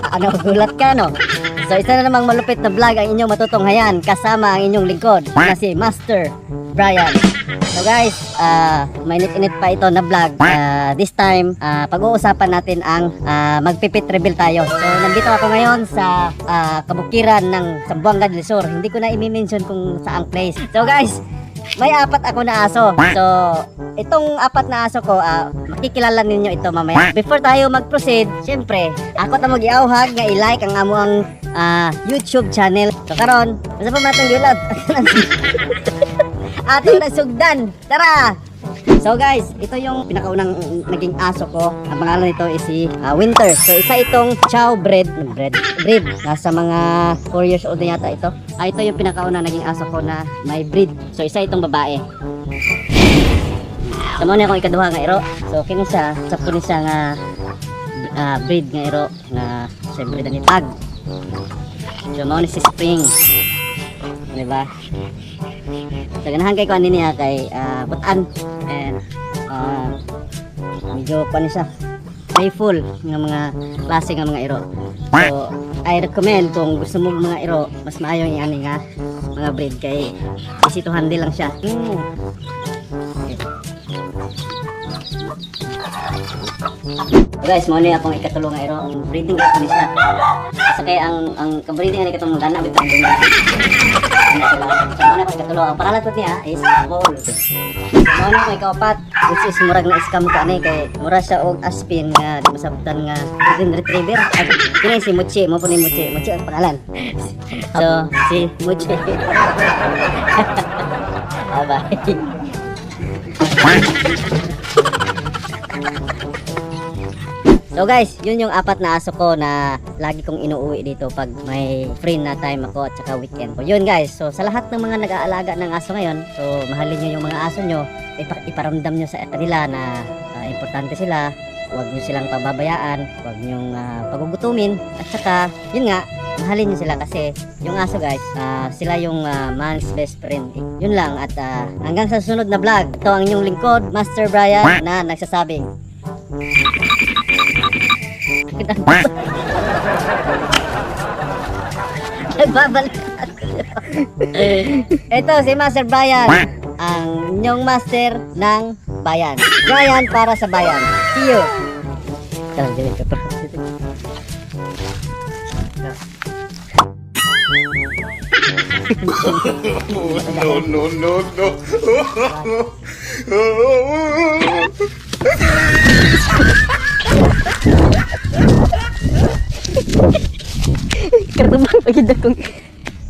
Ano, gulat ka, no? So, isa na namang malupit na vlog ang inyong matutunghayan kasama ang inyong lingkod na si Master Brian. So guys, mainit-init pa ito na vlog. This time, pag-uusapan natin ang magpipit reveal tayo. So, nandito ako ngayon sa kabukiran ng Zamboanga del Sur. Hindi ko na i-mention kung saang place. So guys, may apat ako na aso. So, itong apat na aso ko, makikilala ninyo ito mamaya. Before tayo mag-proceed, syempre, ako ta mag-iawhag nga i-like ang amuang YouTube channel. So, karon, basta pa matong gilad. Ating nasugdan. Tara! So guys, ito yung pinakaunang naging aso ko. Ang pangalan nito is si Winter. So isa itong chow breed. Nasa mga 4 years old na yata ito. Ito yung pinakaunang naging aso ko na may breed. So isa itong babae. Tama na akong ikaduha nga iro. So kini siya, sakto ni siya nga breed nga iro nga siyempre na nitag. So mao ni si Spring. Diba? So ganahan kay kuan niya kay butan and medyo kuan siya playful ng mga klase ng mga iro. So I recommend kung gusto mo mga iro, mas maayo yung ani nga mga breed kay easy to handle lang siya. Guys, mo ni akong ikatulong nga iro. Breeding ko ni siya. Kasi kay ang breeding ani katong gana bitaw din. Ano ko ikatulong. Ang pangalan ko niya is Paul. Mo na ko ikapat, which is murag na scam ka ni kay mura siya og aspin nga di masabtan nga golden retriever. Kini si Muchi, mo po ni Muchi. Muchi ang pangalan. So, si Muchi. Bye. So guys, yun yung apat na aso ko na lagi kong inuuwi dito pag may free na time ako at saka weekend. So yun guys, so sa lahat ng mga nag-aalaga ng aso ngayon, so mahalin nyo yung mga aso nyo, iparamdam nyo sa kanila na importante sila, huwag nyo silang pababayaan, huwag nyo pagugutumin, at saka yun nga, mahalin nyo sila kasi yung aso guys, sila yung man's best friend. Yun lang at hanggang sa susunod na vlog, ito ang inyong lingkod, Master Brian na nagsasabing nagbabalik ito si Master Brian, ang inyong master ng bayan. Brian para sa bayan. See you.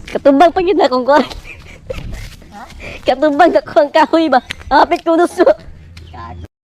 Katubang pagid akong kuan. Katubang ako ang kahoy ba? Apit ko nuso.